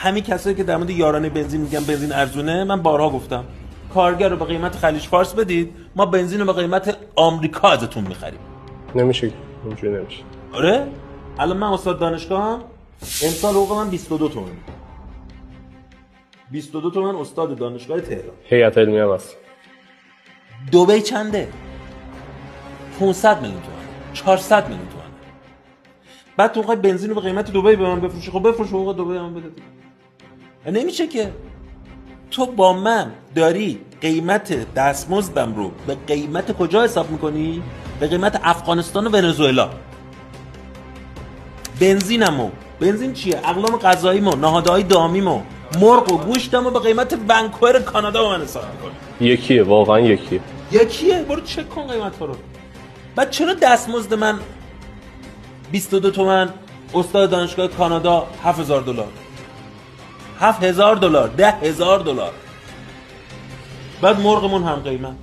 همین کسایی که در مورد یارانه بنزین میگن بنزین ارزونه، من بارها گفتم کارگر رو به قیمت خلیج فارس بدید، ما بنزین رو به قیمت آمریکا ازتون میخریم. نمیشه، اینجوری نمیشه. آره الان من استاد دانشگاهم، امسال حقوق من 22 تومن. 22 تومن استاد دانشگاه تهران. هیئت علمیه هم هست. دبی چنده؟ 500 میلیون تومان، 400 میلیون تومان. بعد تو میخوای بنزین رو به قیمت دبی به من بفروشی، خب بفروش حقوق دبی من بده. نمیشه که تو با من داری قیمت دستمزدم رو به قیمت کجا حساب میکنی؟ به قیمت افغانستان و ونزوئلا. بنزینمو، بنزین چیه؟ اقلام غذاییمو، نهادهای دامیمو، مرغ و گوشتمو به قیمت ونکوور کانادا به من حساب میکنی. یکیه، واقعا یکیه. برو چک کن قیمت رو. بعد چرا دستمزد من 22 تومن، استاد دانشگاه کانادا $7,000، $7,000، $10,000. بعد مرغمون هم قیمت.